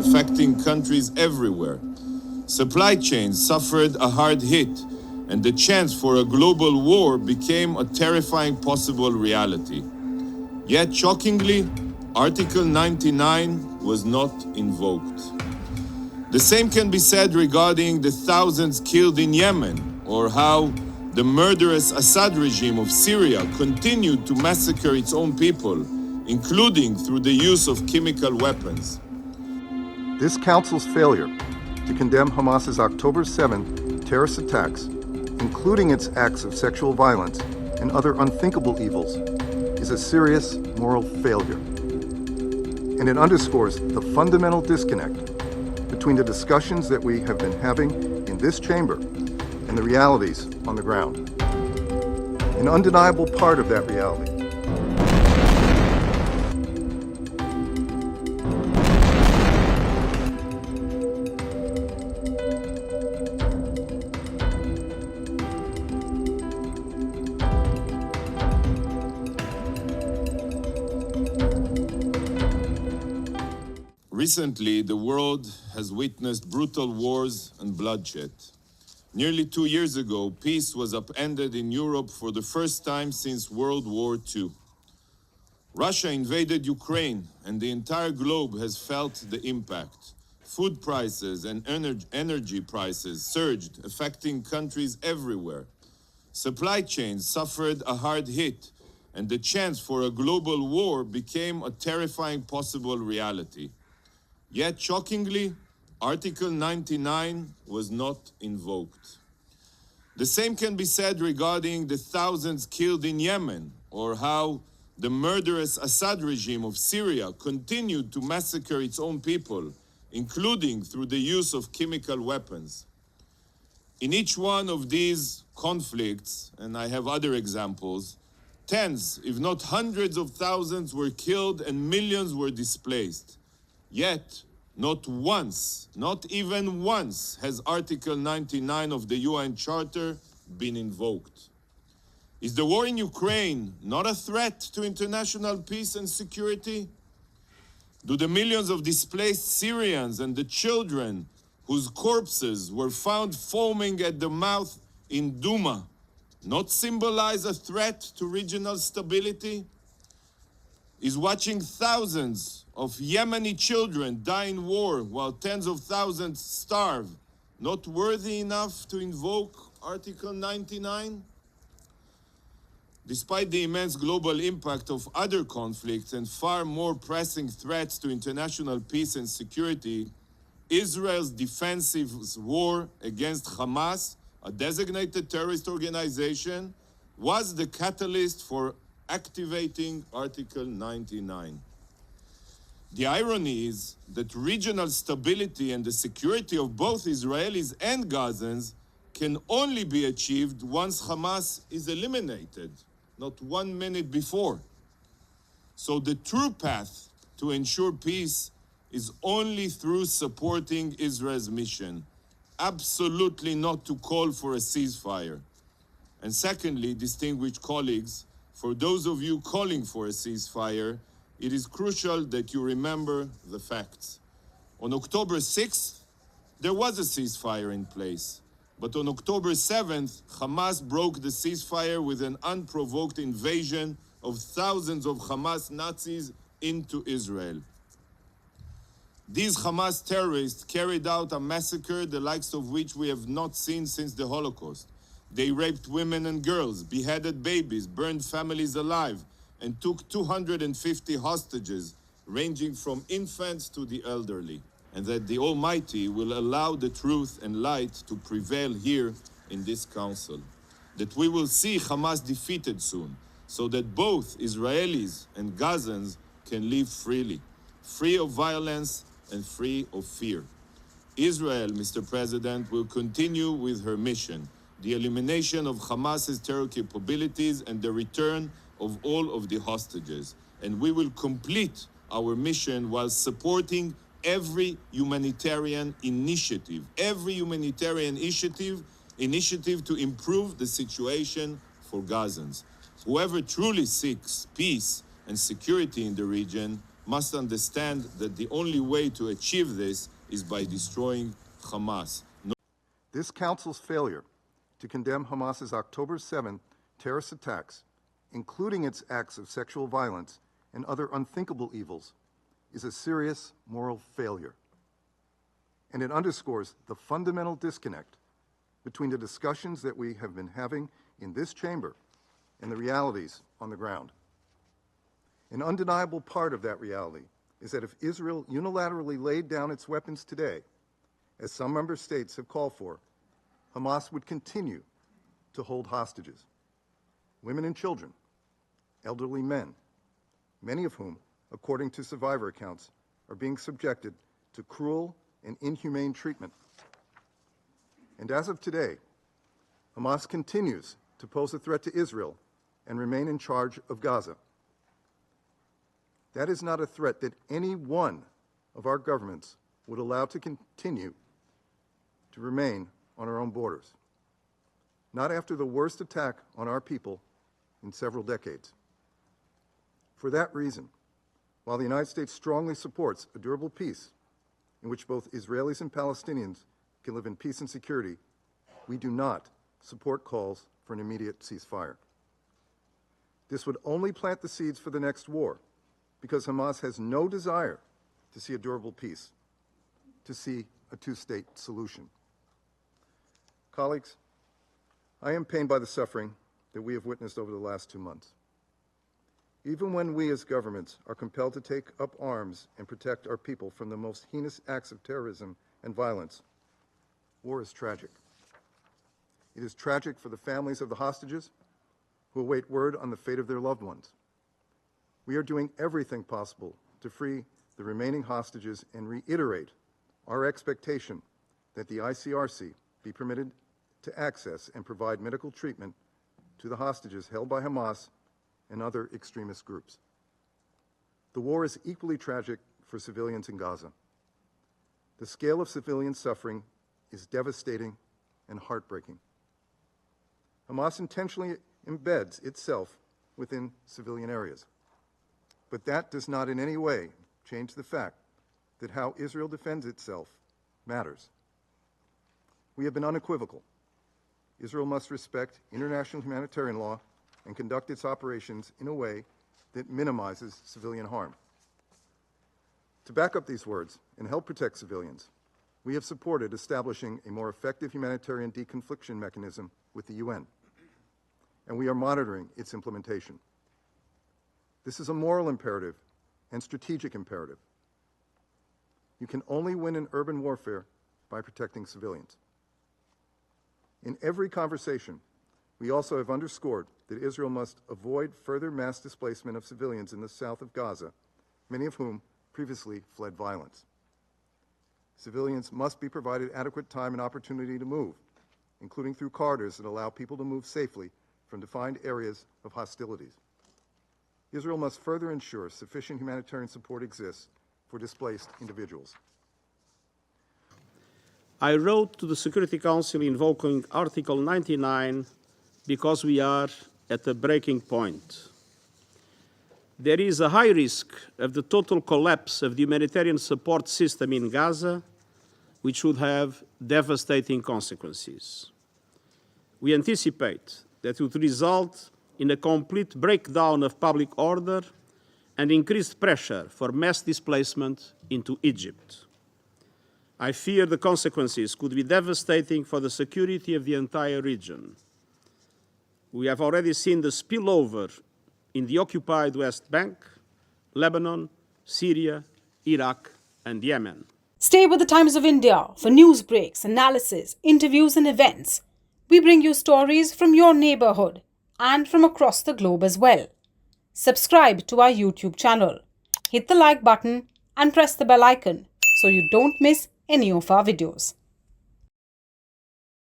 affecting countries everywhere. Supply chains suffered a hard hit, and the chance for a global war became a terrifying possible reality. Yet, shockingly, Article 99 was not invoked. The same can be said regarding the thousands killed in Yemen, or how the murderous Assad regime of Syria continued to massacre its own people, including through the use of chemical weapons. This Council's failure to condemn Hamas's October 7 terrorist attacks, including its acts of sexual violence and other unthinkable evils, is a serious moral failure. And it underscores the fundamental disconnect between the discussions that we have been having in this chamber and the realities on the ground. An undeniable part of that reality Recently, the world has witnessed brutal wars and bloodshed. Nearly 2 years ago, peace was upended in Europe for the first time since World War II. Russia invaded Ukraine, and the entire globe has felt the impact. Food prices and energy prices surged, affecting countries everywhere. Supply chains suffered a hard hit, and the chance for a global war became a terrifying possible reality. Yet, shockingly, Article 99 was not invoked. The same can be said regarding the thousands killed in Yemen, or how the murderous Assad regime of Syria continued to massacre its own people, including through the use of chemical weapons. In each one of these conflicts, and I have other examples, tens, if not hundreds of thousands were killed and millions were displaced. Yet, not once, not even once, has Article 99 of the UN Charter been invoked. Is the war in Ukraine not a threat to international peace and security? Do the millions of displaced Syrians and the children whose corpses were found foaming at the mouth in Douma not symbolize a threat to regional stability? Is watching thousands of Yemeni children die in war while tens of thousands starve not worthy enough to invoke Article 99? Despite the immense global impact of other conflicts and far more pressing threats to international peace and security, Israel's defensive war against Hamas, a designated terrorist organization, was the catalyst for activating Article 99. The irony is that regional stability and the security of both Israelis and Gazans can only be achieved once Hamas is eliminated, not 1 minute before. So the true path to ensure peace is only through supporting Israel's mission, absolutely not to call for a ceasefire. And secondly, distinguished colleagues, for those of you calling for a ceasefire, it is crucial that you remember the facts. On October 6th, there was a ceasefire in place. But on October 7th, Hamas broke the ceasefire with an unprovoked invasion of thousands of Hamas Nazis into Israel. These Hamas terrorists carried out a massacre the likes of which we have not seen since the Holocaust. They raped women and girls, beheaded babies, burned families alive, and took 250 hostages, ranging from infants to the elderly. And that the Almighty will allow the truth and light to prevail here in this council. That we will see Hamas defeated soon, so that both Israelis and Gazans can live freely, free of violence and free of fear. Israel, Mr. President, will continue with her mission, the elimination of Hamas's terror capabilities and the return of all of the hostages. And we will complete our mission while supporting every humanitarian initiative to improve the situation for Gazans. Whoever truly seeks peace and security in the region must understand that the only way to achieve this is by destroying Hamas. This Council's failure to condemn Hamas's October 7 terrorist attacks, including its acts of sexual violence and other unthinkable evils, is a serious moral failure. And it underscores the fundamental disconnect between the discussions that we have been having in this chamber and the realities on the ground. An undeniable part of that reality is that if Israel unilaterally laid down its weapons today, as some member states have called for, Hamas would continue to hold hostages, women and children, elderly men, many of whom, according to survivor accounts, are being subjected to cruel and inhumane treatment. And as of today, Hamas continues to pose a threat to Israel and remain in charge of Gaza. That is not a threat that any one of our governments would allow to continue to remain on our own borders, not after the worst attack on our people in several decades. For that reason, while the United States strongly supports a durable peace in which both Israelis and Palestinians can live in peace and security, we do not support calls for an immediate ceasefire. This would only plant the seeds for the next war, because Hamas has no desire to see a durable peace, to see a two-state solution. Colleagues, I am pained by the suffering that we have witnessed over the last 2 months. Even when we as governments are compelled to take up arms and protect our people from the most heinous acts of terrorism and violence, war is tragic. It is tragic for the families of the hostages who await word on the fate of their loved ones. We are doing everything possible to free the remaining hostages and reiterate our expectation that the ICRC be permitted to access and provide medical treatment to the hostages held by Hamas and other extremist groups. The war is equally tragic for civilians in Gaza. The scale of civilian suffering is devastating and heartbreaking. Hamas intentionally embeds itself within civilian areas. But that does not in any way change the fact that how Israel defends itself matters. We have been unequivocal. Israel must respect international humanitarian law and conduct its operations in a way that minimizes civilian harm. To back up these words and help protect civilians, we have supported establishing a more effective humanitarian deconfliction mechanism with the UN, and we are monitoring its implementation. This is a moral imperative and strategic imperative. You can only win in urban warfare by protecting civilians. In every conversation, we also have underscored that Israel must avoid further mass displacement of civilians in the south of Gaza, many of whom previously fled violence. Civilians must be provided adequate time and opportunity to move, including through corridors that allow people to move safely from defined areas of hostilities. Israel must further ensure sufficient humanitarian support exists for displaced individuals. I wrote to the Security Council invoking Article 99 because we are at a breaking point. There is a high risk of the total collapse of the humanitarian support system in Gaza, which would have devastating consequences. We anticipate that it would result in a complete breakdown of public order and increased pressure for mass displacement into Egypt. I fear the consequences could be devastating for the security of the entire region. We have already seen the spillover in the occupied West Bank, Lebanon, Syria, Iraq, and Yemen. Stay with the Times of India for news breaks, analysis, interviews, and events. We bring you stories from your neighborhood and from across the globe as well. Subscribe to our YouTube channel. Hit the like button and press the bell icon so you don't miss any of our videos.